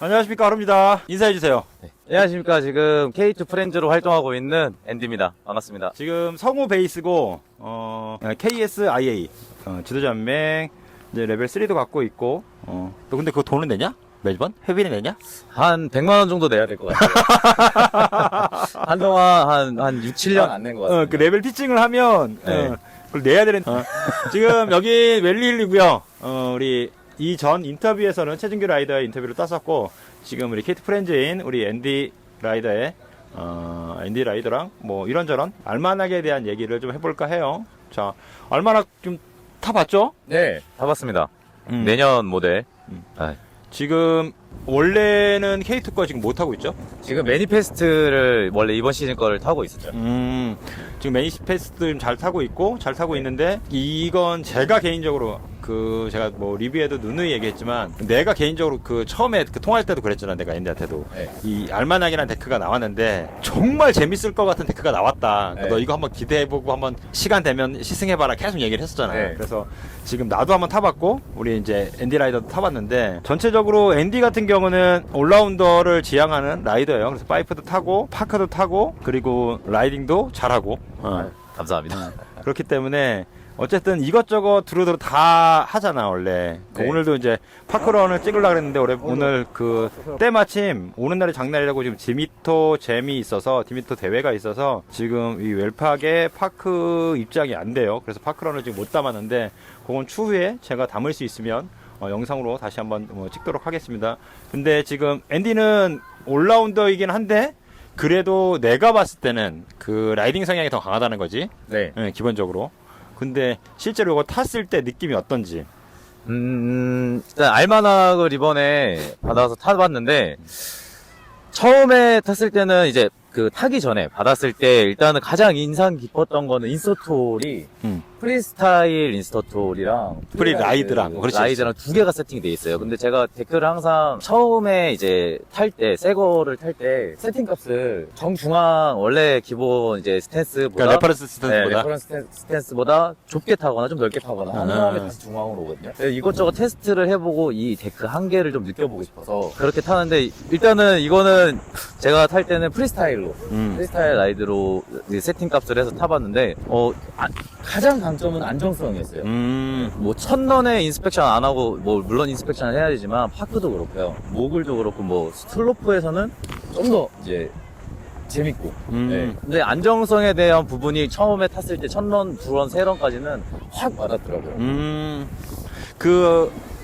안녕하십니까, 하루입니다. 인사해주세요. 네. 안녕하십니까. 지금 K2 프렌즈로 활동하고 있는 앤디입니다. 반갑습니다. 지금 성우 베이스고, KSIA, 지도자연맹, 이제 레벨 3도 갖고 있고, 너 근데 그거 돈은 내냐? 매번? 회비는 내냐? 한 100만원 정도 내야 될 것 같아요. 한동안 한 6, 7년 안 낸 것 같아요. 그 레벨 티칭을 하면, 네. 그걸 내야 되는, 지금 여기 웰리힐이고요 우리 이전 인터뷰에서는 최준규 라이더의 인터뷰를 땄었고, 지금 우리 K2 프렌즈인 우리 앤디 라이더의, 앤디 라이더랑 뭐 이런저런 알마낙에 대한 얘기를 좀 해볼까 해요. 자, 알마낙 좀 타봤죠? 네, 타봤습니다. 내년 모델. 아, 지금 원래는 K2 거 지금 못 타고 있죠? 지금 매니페스트를 원래 이번 시즌 거를 타고 있었죠. 지금 매니페스트 잘 타고 있고 잘 타고 있는데, 이건 제가 개인적으로 제가 뭐 리뷰에도 누누이 얘기했지만, 내가 개인적으로 처음에 통화할 때도 그랬잖아. 내가 앤디한테도 네. 이 알마낙이라는 데크가 나왔는데 정말 재밌을 것 같은 데크가 나왔다. 네. 너 이거 한번 기대해보고 한번 시간 되면 시승해봐라 계속 얘기를 했었잖아. 네. 그래서 지금 나도 한번 타봤고 우리 이제 앤디 라이더도 타봤는데, 전체적으로 앤디 같은 경우는 올라운더를 지향하는 라이더예요. 그래서 파이프도 타고 파크도 타고 그리고 라이딩도 잘하고 감사합니다. 그렇기 때문에 어쨌든 이것저것 두루두루 다 하잖아 원래. 네. 오늘도 이제 파크런을 찍으려고 그랬는데 오늘 때마침 오는 날이 장날이라고 지금 디미토 대회가 있어서 지금 이 웰팍에 파크 입장이 안 돼요. 그래서 파크런을 지금 못 담았는데, 그건 추후에 제가 담을 수 있으면 영상으로 다시 한번 찍도록 하겠습니다. 근데 지금 앤디는 올라운더이긴 한데 그래도 내가 봤을 때는 그 라이딩 성향이 더 강하다는 거지. 네. 네, 기본적으로. 근데 실제로 이거 탔을 때 느낌이 어떤지. 일단 알마낙을 이번에 받아서 타봤는데, 처음에 탔을 때는 이제 타기 전에 받았을 때 일단은 가장 인상 깊었던 거는 인스토톨이 프리스타일 인스토톨이랑 프리라이드랑, 그렇지. 라이드랑 두 개가 세팅돼 있어요. 근데 제가 데크를 항상 처음에 이제 탈 때, 새 거를 탈 때 세팅 값을 정중앙 원래 기본 이제 스탠스보다, 그러니까 레퍼런스 스탠스보다. 네, 레퍼런스 스탠스보다 좁게 타거나 좀 넓게 타거나 한 다음에 다시 중앙으로 오거든요. 그래서 이것저것 테스트를 해보고 이 데크 한계를 좀 느껴보고 싶어서 그렇게 타는데, 일단은 이거는 제가 탈 때는 프리스타일로 프리스타일 라이드로 세팅 값을 해서 타봤는데, 가장 강점은 안정성이었어요. 뭐 첫런에 인스펙션 안 하고, 뭐 물론 인스펙션을 해야 되지만 파크도 그렇고요, 모글도 그렇고, 뭐 슬로프에서는 좀 더 이제 재밌고. 네. 근데 안정성에 대한 부분이 처음에 탔을 때 첫런, 두런, 세런까지는 확 와닿더라고요.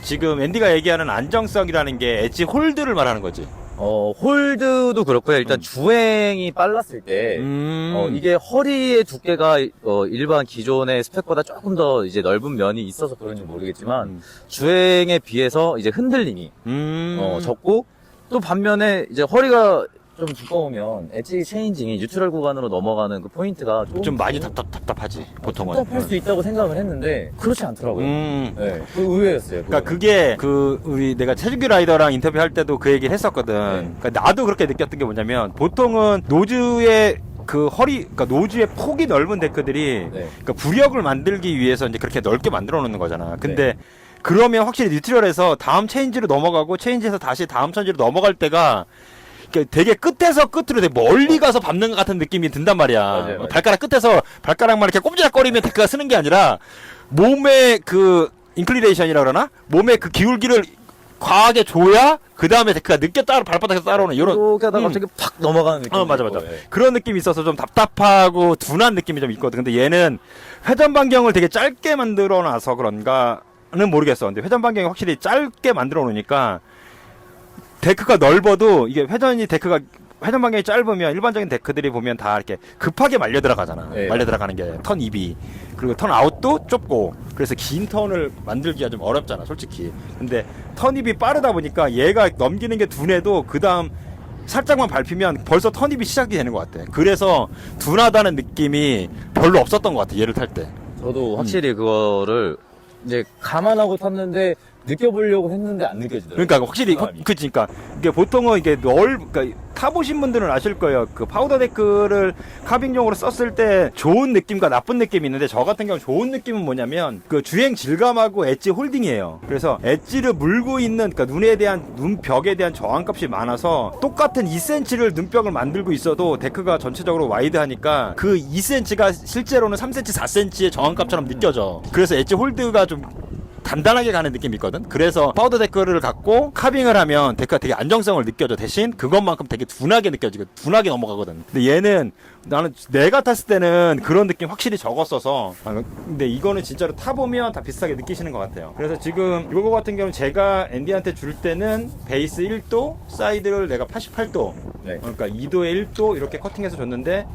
지금 앤디가 얘기하는 안정성이라는 게 엣지 홀드를 말하는 거지. 홀드도 그렇고요. 일단 주행이 빨랐을 때, 이게 허리의 두께가, 일반 기존의 스펙보다 조금 더 이제 넓은 면이 있어서 그런지 모르겠지만, 주행에 비해서 이제 흔들림이, 적고, 또 반면에 이제 허리가 좀 두꺼우면 엣지 체인징이 뉴트럴 구간으로 넘어가는 그 포인트가 좀 많이 답답하지, 보통은. 답답할 수 있다고 생각을 했는데, 그렇지 않더라고요. 네. 그 의외였어요. 그러니까 그게 우리 내가 최준규 라이더랑 인터뷰할 때도 그 얘기를 했었거든. 네. 그러니까 나도 그렇게 느꼈던 게 뭐냐면, 보통은 노즈의 그러니까 노즈의 폭이 넓은 데크들이, 네. 그러니까 부력을 만들기 위해서 이제 그렇게 넓게 만들어 놓는 거잖아. 근데 그러면 확실히 뉴트럴에서 다음 체인지로 넘어가고, 체인지에서 다시 다음 체인지로 넘어갈 때가 되게 끝에서 끝으로 되게 멀리 가서 밟는 것 같은 느낌이 든단 말이야. 맞아요. 발가락 끝에서 발가락만 이렇게 꼼지락거리면 데크가 쓰는 게 아니라, 몸의 인클리레이션이라 그러나? 몸의 기울기를 과하게 줘야 그 다음에 데크가 늦게 발바닥에서 따라오는 이런. 이렇게 하다가 갑자기 팍 넘어가는 느낌. 맞아. 그런 느낌이 있어서 좀 답답하고 둔한 느낌이 좀 있거든. 근데 얘는 회전 반경을 되게 짧게 만들어 놔서 그런가는 모르겠어. 근데 회전 반경이 확실히 짧게 만들어 놓으니까 데크가 넓어도, 이게 회전 반경이 짧으면 일반적인 데크들이 보면 다 이렇게 급하게 말려 들어가잖아. 네. 말려 들어가는 게 턴 입이. 그리고 턴 아웃도 좁고, 그래서 긴 턴을 만들기가 좀 어렵잖아, 솔직히. 근데 턴 입이 빠르다 보니까 얘가 넘기는 게 둔해도 그 다음 살짝만 밟히면 벌써 턴 입이 시작이 되는 것 같아. 그래서 둔하다는 느낌이 별로 없었던 것 같아, 얘를 탈 때. 저도 확실히 그거를 이제 감안하고 탔는데, 느껴보려고 했는데 안 느껴지더라고요. 그러니까 확실히 그러니까 이게 보통은 이게 그러니까 타보신 분들은 아실 거예요. 그 파우더 데크를 카빙용으로 썼을 때 좋은 느낌과 나쁜 느낌이 있는데, 저 같은 경우 좋은 느낌은 뭐냐면 그 주행 질감하고 엣지 홀딩이에요. 그래서 엣지를 물고 있는, 그러니까 눈에 대한 눈벽에 대한 저항값이 많아서 똑같은 2cm를 눈벽을 만들고 있어도 데크가 전체적으로 와이드하니까 그 2cm가 실제로는 3cm, 4cm의 저항값처럼 느껴져. 그래서 엣지 홀드가 좀 단단하게 가는 느낌이 있거든. 그래서 파우더 데크를 갖고 카빙을 하면 데크가 되게 안정성을 느껴져. 대신 그것만큼 되게 둔하게 느껴지고 둔하게 넘어가거든. 근데 얘는 나는 내가 탔을 때는 그런 느낌 확실히 적었어서, 근데 이거는 진짜로 타보면 다 비슷하게 느끼시는 것 같아요. 그래서 지금 이거 같은 경우는 제가 앤디한테 줄 때는 베이스 1도, 사이드를 내가 88도, 네. 그러니까 2도에 1도 이렇게 커팅해서 줬는데,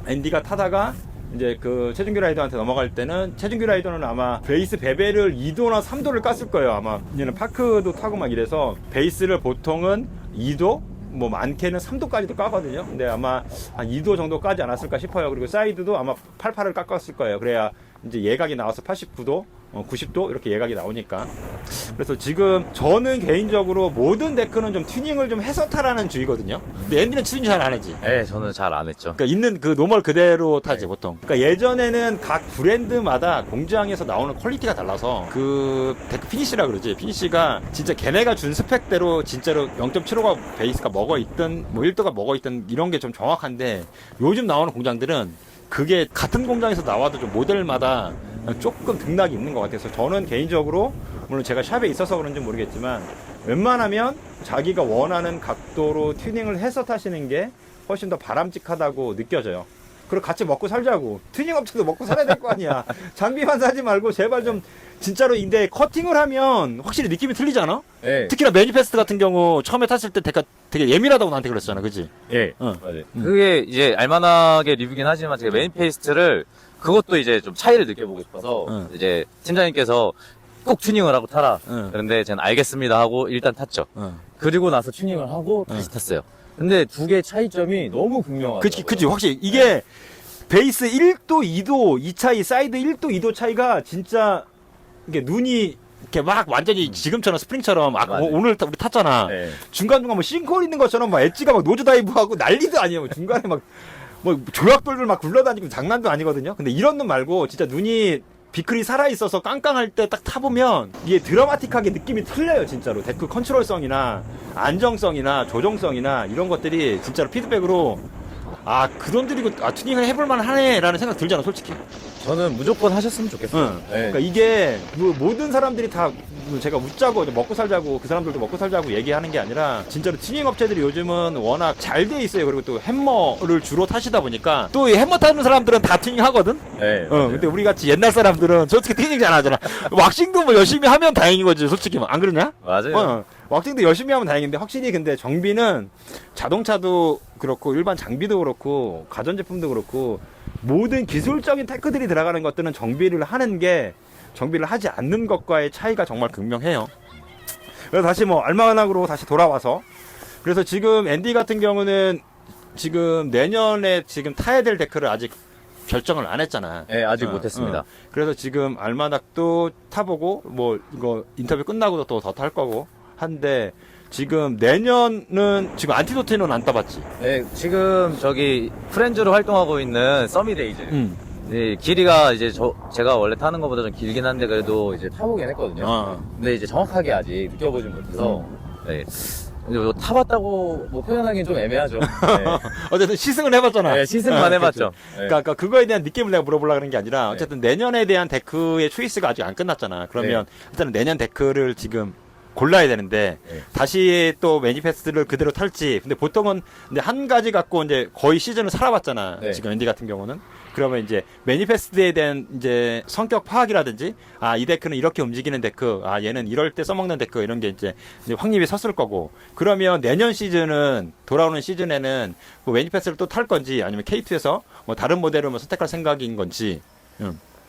앤디가 타다가 이제 그 최준규 라이더한테 넘어갈 때는, 최준규 라이더는 아마 베이스 베벨을 2도나 3도를 깠을 거예요. 아마 얘는 파크도 타고 막 이래서 베이스를 보통은 2도, 뭐 많게는 3도까지도 까거든요. 근데 아마 한 2도 정도 까지 않았을까 싶어요. 그리고 사이드도 아마 88을 깎았을 거예요. 그래야 이제 예각이 나와서 89도, 90도 이렇게 예각이 나오니까. 그래서 지금 저는 개인적으로 모든 데크는 좀 튜닝을 좀 해서 타라는 주의거든요. 근데 앤디는 튜닝 잘 안 하지. 네, 저는 잘 안 했죠. 그러니까 있는 그 노멀 그대로 타지 보통. 그러니까 예전에는 각 브랜드마다 공장에서 나오는 퀄리티가 달라서 그 데크 피니시라 그러지. 피니시가 진짜 걔네가 준 스펙대로 진짜로 0.75가 베이스가 먹어 있든 뭐 1도가 먹어 있든 이런 게 좀 정확한데, 요즘 나오는 공장들은 그게 같은 공장에서 나와도 좀 모델마다 조금 등락이 있는 것 같아서, 저는 개인적으로 물론 제가 샵에 있어서 그런지 모르겠지만 웬만하면 자기가 원하는 각도로 튜닝을 해서 타시는 게 훨씬 더 바람직하다고 느껴져요. 그리고 같이 먹고 살자고. 튜닝 업체도 먹고 살아야 될 거 아니야. 장비만 사지 말고 제발 좀 진짜로. 근데 커팅을 하면 확실히 느낌이 틀리잖아. 네. 특히나 매니페스트 같은 경우 처음에 탔을 때 되게 예민하다고 나한테 그랬잖아, 그지? 예. 맞아요. 그게 이제 알만하게 리뷰긴 하지만 제가 메인 페이스트를 그것도 이제 좀 차이를 느껴보고 싶어서 이제 팀장님께서 꼭 튜닝을 하고 타라. 그런데 저는 알겠습니다 하고 일단 탔죠. 그리고 나서 튜닝을 하고 다시 탔어요. 근데 두 개의 차이점이 너무 극명하더라고요. 그치, 확실히. 이게 베이스 1도, 2도, 이 차이, 사이드 1도, 2도 차이가 진짜, 이게 눈이, 이렇게 막 완전히 지금처럼 스프링처럼, 오늘 우리 탔잖아. 네. 중간중간 뭐 싱크홀 있는 것처럼 막 엣지가 막 노즈 다이브하고 난리도 아니에요. 뭐 중간에 뭐 조약돌들 막 굴러다니고 장난도 아니거든요. 근데 이런 눈 말고 진짜 눈이 비클이 살아있어서 깡깡할 때 딱 타보면 이게 드라마틱하게 느낌이 틀려요. 진짜로 데크 컨트롤성이나 안정성이나 조정성이나 이런 것들이 진짜로 피드백으로 그 돈 들이고 튜닝을 해볼만 하네 라는 생각 들잖아, 솔직히. 저는 무조건 하셨으면 좋겠어요. 네. 그러니까 이게 모든 사람들이 다 제가 웃자고 먹고 살자고, 그 사람들도 먹고 살자고 얘기하는 게 아니라 진짜로 튜닝 업체들이 요즘은 워낙 잘 돼 있어요. 그리고 또 햄머를 주로 타시다 보니까 또 이 햄머 타는 사람들은 다 튜닝 하거든. 네. 근데 우리 같이 옛날 사람들은 솔직히 튜닝 잘 안 하잖아. 왁싱도 뭐 열심히 하면 다행인 거지, 솔직히. 안 그러냐? 맞아요. 왁싱도 열심히 하면 다행인데, 확실히 근데 정비는 자동차도 그렇고 일반 장비도 그렇고 가전제품도 그렇고 모든 기술적인 테크들이 들어가는 것들은 정비를 하지 않는 것과의 차이가 정말 극명해요. 그래서 다시 알마나으로 다시 돌아와서, 그래서 지금 앤디 같은 경우는 지금 내년에 지금 타야 될 데크를 아직 결정을 안 했잖아. 네, 아직 못했습니다. 그래서 지금 알마낙도 타보고 이거 인터뷰 끝나고도 또 더 탈 거고 한데, 지금 내년은 지금 안티도트는 안 따봤지? 네, 지금 저기 프렌즈로 활동하고 있는 서미데이즈. 네, 길이가 이제 제가 원래 타는 것보다 좀 길긴 한데 그래도 이제 타보긴 했거든요. 근데 이제 정확하게 아직 느껴보진 못해서 네. 근데 타봤다고 표현하기는 좀 애매하죠. 네. 어쨌든 시승을 해봤잖아. 네, 시승만 해봤죠. 네. 그러니까 그거에 대한 느낌을 내가 물어보려고 하는 게 아니라, 어쨌든 내년에 대한 데크의 초이스가 아직 안 끝났잖아. 그러면 일단은 내년 데크를 지금 골라야 되는데, 다시 또 매니페스트를 그대로 탈지. 근데 보통은 근데 한 가지 갖고 이제 거의 시즌을 살아봤잖아. 지금 앤디 같은 경우는. 그러면 이제 매니페스트에 대한 이제 성격 파악이라든지, 이 데크는 이렇게 움직이는 데크, 얘는 이럴 때 써먹는 데크, 이런 게 이제 확립이 섰을 거고. 그러면 내년 시즌은, 돌아오는 시즌에는 뭐 매니페스트를 또 탈 건지, 아니면 K2에서 뭐 다른 모델을 선택할 생각인 건지.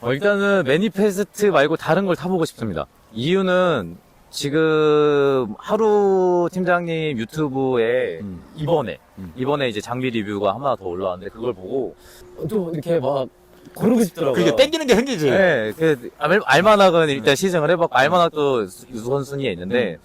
일단은 매니페스트 말고 다른 걸 타보고 싶습니다. 이유는 지금 하루 팀장님 유튜브에 이번에 이제 장비 리뷰가 하나 더 올라왔는데, 그걸 보고 좀 이렇게 막 고르고 싶더라고요. 그게 땡기는 게 생기지. 네, 알마낙은 일단 시승을 해봤고, 알마낙도 우선순위에 있는데,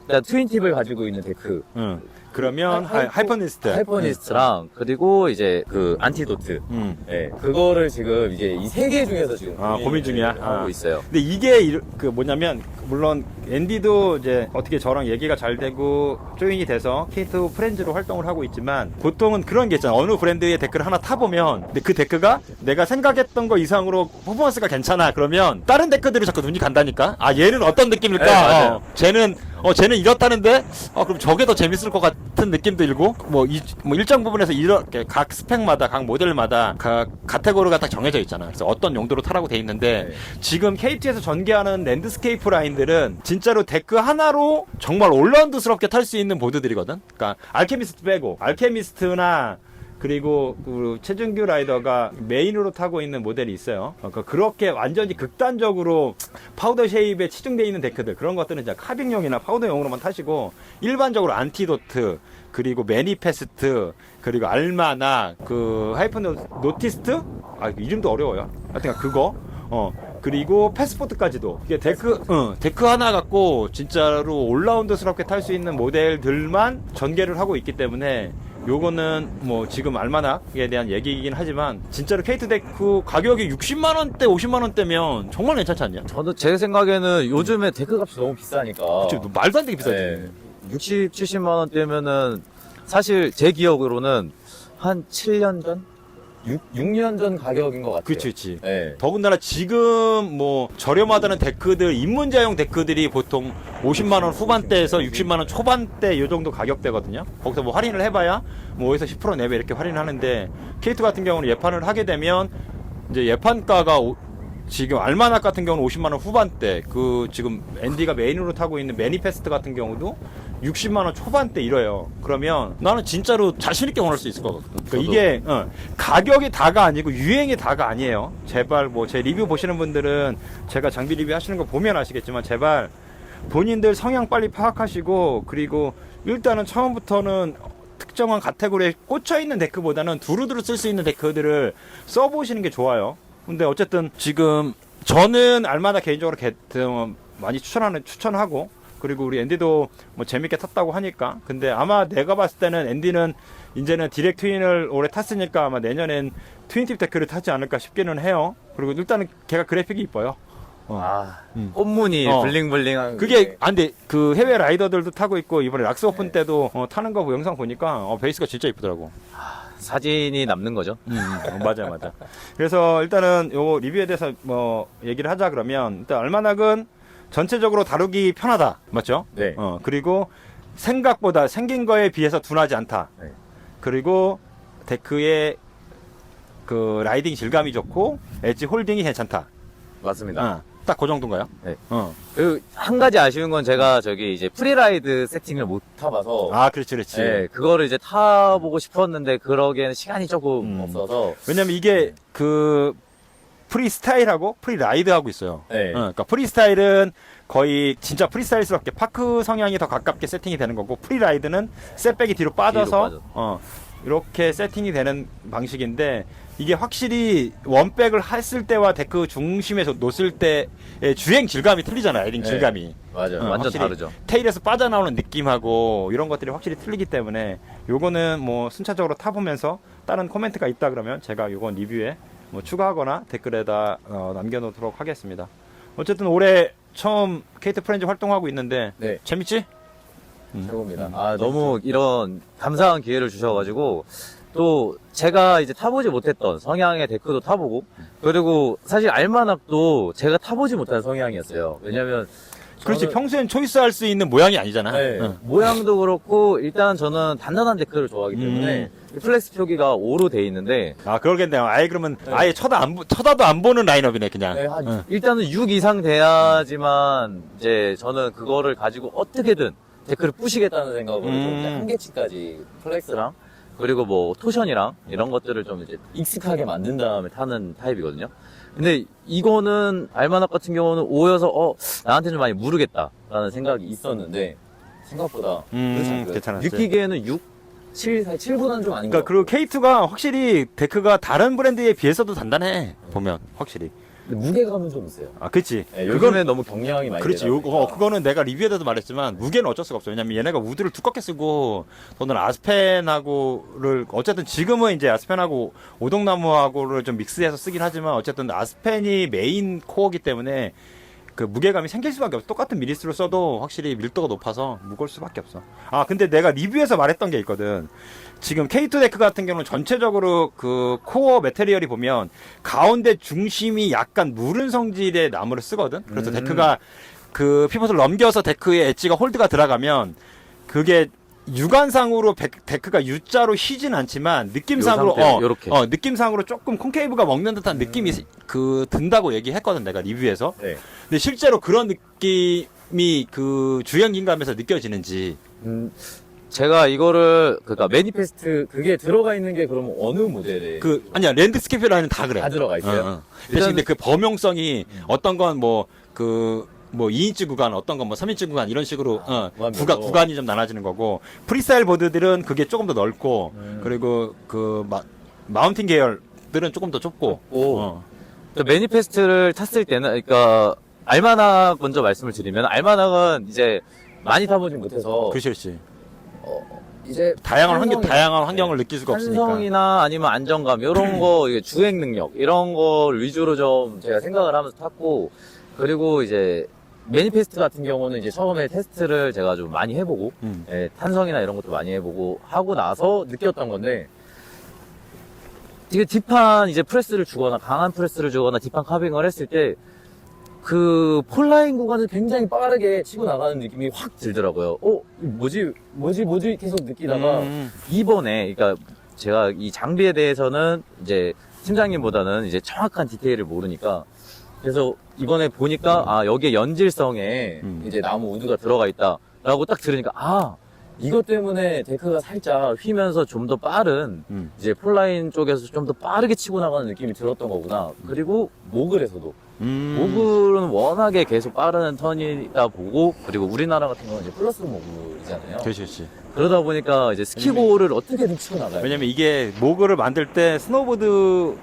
일단 트윈팁을 가지고 있는 데크. 응. 그러면 하이퍼니스트. 하이퍼니스트랑, 그리고 이제 그 안티도트. 네, 그거를 지금 이제 이 세 개 중에서 지금 고민 중이야. 하고 있어요. 근데 이게 그 뭐냐면 물론 앤디도 이제 어떻게 저랑 얘기가 잘 되고 조인이 돼서 K2 프렌즈로 활동을 하고 있지만 보통은 그런 게 있잖아. 어느 브랜드의 데크를 하나 타보면 근데 그 데크가 내가 생각했던 거 이상으로 퍼포먼스가 괜찮아. 그러면 다른 데크들이 자꾸 눈이 간다니까. 아 얘는 어떤 느낌일까? 네, 맞아요. 쟤는 이렇다는데 그럼 저게 더 재밌을 것 같은 느낌도 들고 뭐 일정 부분에서 이렇게 각 스펙마다 각 모델마다 각 카테고리가 딱 정해져 있잖아. 그래서 어떤 용도로 타라고 돼 있는데 지금 지금 KT에서 전개하는 랜드스케이프 라인들은 진짜로 데크 하나로 정말 올라운드스럽게 탈 수 있는 보드들이거든. 그러니까 알케미스트 빼고 알케미스트나 그리고 그 최준규 라이더가 메인으로 타고 있는 모델이 있어요. 그러니까 그렇게 완전히 극단적으로 파우더 쉐입에 치중되어 있는 데크들 그런 것들은 이제 카빙용이나 파우더용으로만 타시고 일반적으로 안티도트 그리고 매니페스트 그리고 알마나 그 하이퍼노티스트 이름도 어려워요. 하여튼 그거 그리고 패스포트까지도 이게 데크 하나 갖고 진짜로 올라운드스럽게 탈 수 있는 모델들만 전개를 하고 있기 때문에 요거는 뭐 지금 알마낙에 대한 얘기이긴 하지만 진짜로 K2 데크 가격이 60만원대 50만원대면 정말 괜찮지 않냐? 저도 제 생각에는 요즘에 데크 값이 너무 비싸니까. 지금 말도 안 되게 비싸지. 네, 60, 70만원대면은 사실 제 기억으로는 한 7년 전? 6년 전 가격인 것 같아요. 그치. 네. 더군다나 지금 뭐 저렴하다는 데크들, 입문자용 데크들이 보통 50만원 후반대에서 60만원 초반대 요 정도 가격대거든요. 거기서 뭐 할인을 해봐야 뭐 5에서 10% 내외 이렇게 할인하는데 K2 같은 경우는 예판을 하게 되면 이제 예판가가 지금 알마낙 같은 경우는 50만원 후반대, 그 지금 앤디가 메인으로 타고 있는 매니페스트 같은 경우도 60만원 초반대 이래요. 그러면 나는 진짜로 자신있게 원할 수 있을 것 같거든. 그러니까 이게 가격이 다가 아니고 유행이 다가 아니에요. 제발 뭐 제 리뷰 보시는 분들은 제가 장비 리뷰 하시는 거 보면 아시겠지만 제발 본인들 성향 빨리 파악하시고 그리고 일단은 처음부터는 특정한 카테고리에 꽂혀있는 데크보다는 두루두루 쓸 수 있는 데크들을 써보시는 게 좋아요. 근데 어쨌든 지금 저는 알마나 개인적으로 많이 추천하고 그리고 우리 앤디도 뭐 재밌게 탔다고 하니까 근데 아마 내가 봤을 때는 앤디는 이제는 디렉 트윈을 올해 탔으니까 아마 내년엔 트윈팁 데크를 타지 않을까 싶기는 해요. 그리고 일단은 걔가 그래픽이 이뻐요. 꽃무늬 블링블링한 그게 근데 그 해외 라이더들도 타고 있고 이번에 락스 오픈 때도 타는 거 영상 보니까 베이스가 진짜 이쁘더라고. 사진이 남는 거죠. 맞아. 그래서 일단은 요 리뷰에 대해서 뭐 얘기를 하자 그러면 일단 알마낙은 전체적으로 다루기 편하다. 맞죠? 네. 그리고 생각보다 생긴 거에 비해서 둔하지 않다. 네. 그리고 데크의 그 라이딩 질감이 좋고 엣지 홀딩이 괜찮다. 맞습니다. 딱 그 정도인가요? 네. 그 한 가지 아쉬운 건 제가 저기 이제 프리라이드 세팅을 못 타봐서. 그렇지. 네, 그거를 이제 타보고 싶었는데 그러기에는 시간이 조금 없어서. 왜냐면 이게 그 프리스타일하고 프리라이드하고 있어요. 네. 그러니까 프리스타일은 거의 진짜 프리스타일스럽게 파크 성향이 더 가깝게 세팅이 되는 거고 프리라이드는 셋백이 뒤로 빠져서 이렇게 세팅이 되는 방식인데 이게 확실히 원백을 했을 때와 데크 중심에 놓을 때의 주행 질감이 틀리잖아요. 라이딩 질감이. 맞아요. 완전 다르죠. 테일에서 빠져나오는 느낌하고 이런 것들이 확실히 틀리기 때문에 요거는 뭐 순차적으로 타보면서 다른 코멘트가 있다 그러면 제가 요건 리뷰에 뭐 추가하거나 댓글에다 남겨놓도록 하겠습니다. 어쨌든 올해 처음 K2 프렌즈 활동하고 있는데 네. 재밌지? 최고입니다. 너무 이런 감사한 기회를 주셔가지고 또 제가 이제 타보지 못했던 성향의 데크도 타보고 그리고 사실 알마낙도 제가 타보지 못한 성향이었어요. 왜냐면 그렇지 평소엔 초이스할 수 있는 모양이 아니잖아. 네, 모양도 그렇고 일단 저는 단단한 데크를 좋아하기 때문에 플렉스 표기가 5로 돼 있는데 그러겠네요. 아예 그러면 아예 쳐다도 안 보는 라인업이네 그냥. 네, 일단은 6 이상 돼야지만 이제 저는 그거를 가지고 어떻게든 데크를 부시겠다는 생각으로 좀 한계치까지 플렉스랑 그리고 뭐 토션이랑 이런 것들을 좀 이제 익숙하게 만든 다음에 타는 타입이거든요. 근데 이거는 알마낙 같은 경우는 5여서 나한테 좀 많이 무르겠다라는 생각이 있었는데 생각보다 그렇지 않고요. 괜찮았지. 느끼기에는 6? 7보다는 좀 아닌 그러니까 것 그리고 K2가 확실히 데크가 다른 브랜드에 비해서도 단단해. 보면 확실히. 같고 무게감은 좀 있어요. 아, 그치. 네, 요즘에 너무 경량이 많이 그렇지. 되다 보니까. 그거는 내가 리뷰에서도 말했지만 무게는 어쩔 수가 없어. 왜냐면 얘네가 우드를 두껍게 쓰고 또는 아스펜하고를 어쨌든 지금은 이제 아스펜하고 오동나무하고를 좀 믹스해서 쓰긴 하지만 어쨌든 아스펜이 메인 코어기 때문에 그 무게감이 생길 수밖에 없어. 똑같은 미리스로 써도 확실히 밀도가 높아서 무거울 수밖에 없어. 아, 근데 내가 리뷰에서 말했던 게 있거든. 지금 K2 데크 같은 경우는 전체적으로 그 코어 매테리얼이 보면 가운데 중심이 약간 무른 성질의 나무를 쓰거든. 그래서 데크가 그 피벗을 넘겨서 데크에 엣지가 홀드가 들어가면 그게 육안상으로 데크가 U자로 휘진 않지만 느낌상으로 요 상태로 요렇게. 느낌상으로 조금 콘케이브가 먹는 듯한 느낌이 그 든다고 얘기했거든 내가 리뷰에서. 네. 근데 실제로 그런 느낌이 그 주행긴감에서 느껴지는지. 제가 이거를 그러니까 매니페스트 그게 들어가 있는 게 그러면 어느 모델에 아니야 랜드스케이프 라인은 다 그래. 다 들어가 있어요? 대신 근데 그 범용성이 어떤 건 뭐 2인치 구간, 어떤 건 뭐 3인치 구간 이런 식으로 구간이 좀 나눠지는 거고 프리스타일 보드들은 그게 조금 더 넓고 그리고 그 마운틴 계열들은 조금 더 좁고. 매니페스트를 탔을 때는 그러니까 알마낙 먼저 말씀을 드리면 알마낙은 이제 많이 타보진 못해서 그렇지. 이제 다양한 환경을 느낄 수가 없으니까. 탄성이나 아니면 안정감 이런 거 이게 주행 능력 이런 거 위주로 좀 제가 생각을 하면서 탔고 그리고 이제 매니페스트 같은 경우는 이제 처음에 테스트를 제가 좀 많이 해보고 예, 탄성이나 이런 것도 많이 해보고 하고 나서 느꼈던 건데 이게 딥한 이제 프레스를 주거나 강한 프레스를 주거나 딥한 카빙을 했을 때 그 폴라인 구간을 굉장히 빠르게 치고 나가는 느낌이 확 들더라고요. 뭐지 계속 느끼다가 이번에 그러니까 제가 이 장비에 대해서는 이제 팀장님보다는 이제 정확한 디테일을 모르니까 그래서 이번에 보니까 여기에 연질성에 이제 나무 우드가 들어가 있다라고 딱 들으니까 이것 때문에 데크가 살짝 휘면서 좀 더 빠른 이제 폴라인 쪽에서 좀 더 빠르게 치고 나가는 느낌이 들었던 거구나. 그리고 모글에서도 모글은 워낙에 계속 빠른 턴이다 보고 그리고 우리나라 같은 경우는 이제 플러스 모글이잖아요. 그렇지. 그러다 보니까 이제 스키볼을 어떻게든 치고 나가요. 왜냐면 이게 모글을 만들 때 스노보드의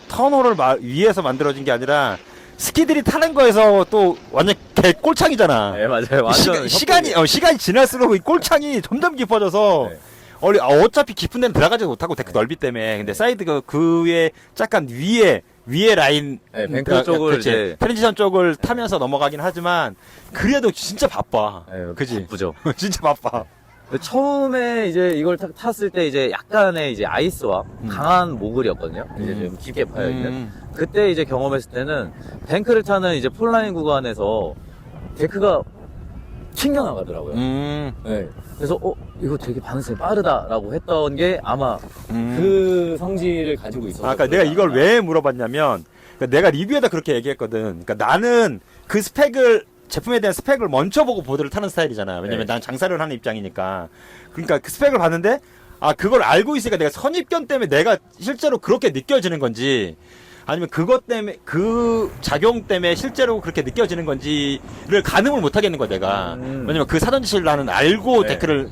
터널을 위에서 만들어진 게 아니라 스키들이 타는 거에서 또 완전 개꼴창이잖아. 네, 맞아요. 완전 시간이 지날수록 이 꼴창이 점점 깊어져서 네. 어차피 깊은 데는 들어가지 못하고 데크 넓이 때문에. 근데 사이드 그 위에 약간 위에 라인 네, 뱅크 쪽을 이제 트랜지션 쪽을 타면서 넘어가긴 하지만 그래도 진짜 바빠. 네, 그지? 바쁘죠. 진짜 바빠. 처음에 이제 이걸 탔을 때 이제 약간의 이제 아이스와 강한 모글이었거든요. 이제 좀 깊게 파여 있는. 그때 이제 경험했을 때는 뱅크를 타는 이제 폴라인 구간에서 데크가 튕겨나가더라고요. 네. 그래서 이거 되게 반응성이 빠르다라고 했던 게 아마 그 성질을 가지고 있어서. 아까 내가 이걸 왜 물어봤냐면 그러니까 내가 리뷰에다 그렇게 얘기했거든. 그러니까 나는 그 제품에 대한 스펙을 먼저 보고 보드를 타는 스타일이잖아. 왜냐면 난 장사를 하는 입장이니까. 그러니까 그 스펙을 봤는데 그걸 알고 있으니까 내가 선입견 때문에 내가 실제로 그렇게 느껴지는 건지 아니면 그것 때문에 그 작용 때문에 실제로 그렇게 느껴지는 건지를 가늠을 못 하겠는 거야 내가. 왜냐면 그 사전 지시를 나는 알고 데크를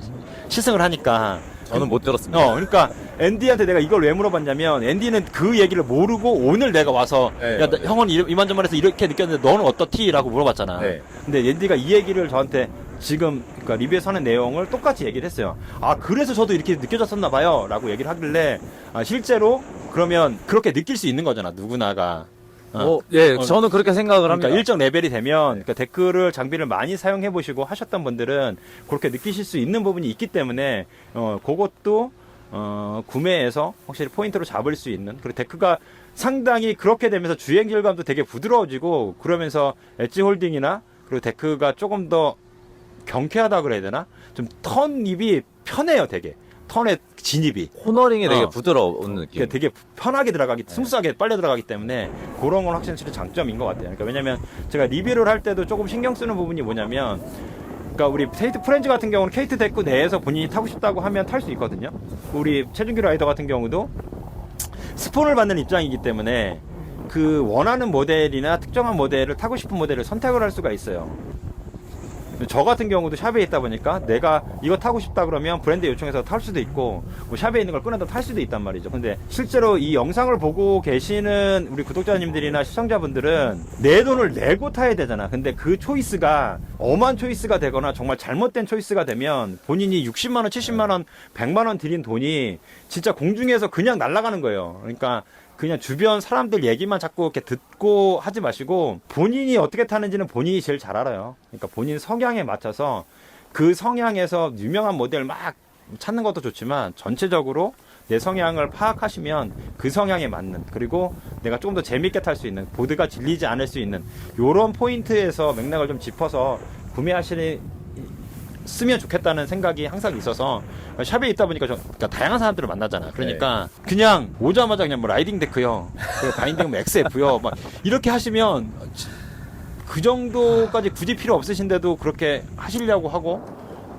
시승을 하니까. 저는 못 들었습니다. 그러니까 앤디한테 내가 이걸 왜 물어봤냐면 앤디는 그 얘기를 모르고 오늘 내가 와서 네, 형은 이만저만해서 이렇게 느꼈는데 너는 어떻지? 라고 물어봤잖아. 네. 근데 앤디가 이 얘기를 저한테 지금 그러니까 리뷰에 서는 내용을 똑같이 얘기를 했어요. 그래서 저도 이렇게 느껴졌었나 봐요 라고 얘기를 하길래 실제로 그러면 그렇게 느낄 수 있는 거잖아 누구나가. 저는 그렇게 생각을 그러니까 합니다. 일정 레벨이 되면 그러니까 데크를 장비를 많이 사용해 보시고 하셨던 분들은 그렇게 느끼실 수 있는 부분이 있기 때문에 그것도 구매해서 확실히 포인트로 잡을 수 있는. 그리고 데크가 상당히 그렇게 되면서 주행 질감도 되게 부드러워지고 그러면서 엣지 홀딩이나 그리고 데크가 조금 더 경쾌하다 그래야 되나? 좀 턴입이 편해요 되게. 턴의 진입이 코너링이 되게 부드러운 느낌. 되게 편하게 스무스하게 빨려 들어가기 때문에 그런 건 확실히 장점인 것 같아요. 그러니까 왜냐면 제가 리뷰를 할 때도 조금 신경 쓰는 부분이 뭐냐면 그러니까 우리 K2 프렌즈 같은 경우는 K2 데크 내에서 본인이 타고 싶다고 하면 탈 수 있거든요. 우리 최준규 라이더 같은 경우도 스폰을 받는 입장이기 때문에 그 원하는 모델이나 특정한 모델을 타고 싶은 모델을 선택을 할 수가 있어요. 저 같은 경우도 샵에 있다 보니까 내가 이거 타고 싶다 그러면 브랜드 요청해서 탈 수도 있고 뭐 샵에 있는 걸 꺼내서 탈 수도 있단 말이죠. 근데 실제로 이 영상을 보고 계시는 우리 구독자님들이나 시청자분들은 내 돈을 내고 타야 되잖아. 근데 그 초이스가 엄한 초이스가 되거나 정말 잘못된 초이스가 되면 본인이 60만원, 70만원, 100만원 들인 돈이 진짜 공중에서 그냥 날아가는 거예요. 그러니까 그냥 주변 사람들 얘기만 자꾸 이렇게 듣고 하지 마시고 본인이 어떻게 타는지는 본인이 제일 잘 알아요. 그러니까 본인 성향에 맞춰서 그 성향에서 유명한 모델 막 찾는 것도 좋지만 전체적으로 내 성향을 파악하시면 그 성향에 맞는, 그리고 내가 조금 더 재밌게 탈 수 있는, 보드가 질리지 않을 수 있는 요런 포인트에서 맥락을 좀 짚어서 쓰면 좋겠다는 생각이 항상 있어서 샵에 있다 보니까 그러니까 다양한 사람들을 만나잖아. 그러니까 그냥 오자마자 그냥 뭐 라이딩 데크요, 바인딩 뭐 XF요, 막 이렇게 하시면 그 정도까지 굳이 필요 없으신데도 그렇게 하시려고 하고,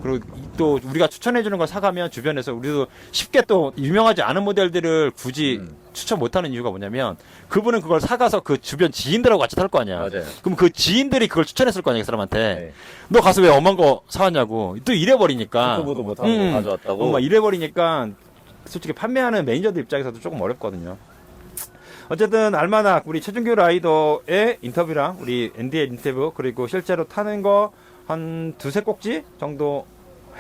그리고 또 우리가 추천해주는 걸 사가면 주변에서 우리도 쉽게 또 유명하지 않은 모델들을 굳이 추천 못하는 이유가 뭐냐면 그분은 그걸 사가서 그 주변 지인들하고 같이 탈 거 아니야. 맞아요. 그럼 그 지인들이 그걸 추천했을 거 아니야, 그 사람한테. 네. 너 가서 왜 엄한 거 사왔냐고. 또 이래버리니까. 유튜브도 못하고 가져왔다고. 막 이래버리니까 솔직히 판매하는 매니저들 입장에서도 조금 어렵거든요. 어쨌든 알마낙 우리 최준규 라이더의 인터뷰랑 우리 앤디의 인터뷰, 그리고 실제로 타는 거 한 두세 꼭지 정도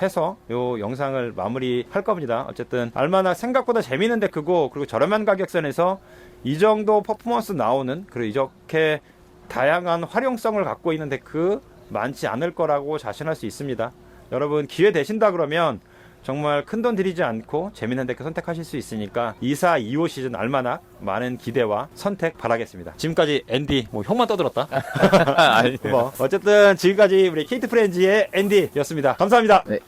해서 요 영상을 마무리할 겁니다. 어쨌든 알마낙 생각보다 재미있는 데크고, 그리고 저렴한 가격선에서 이 정도 퍼포먼스 나오는, 그리고 이렇게 다양한 활용성을 갖고 있는 데크 많지 않을 거라고 자신할 수 있습니다. 여러분 기회 되신다 그러면 정말 큰돈 들이지 않고 재밌는 데크 선택하실 수 있으니까 24, 25 시즌 알마낙 많은 기대와 선택 바라겠습니다. 지금까지 앤디, 뭐 형만 떠들었다. 아니. 뭐 어쨌든 지금까지 우리 케이트 프렌즈의 앤디였습니다. 감사합니다. 네.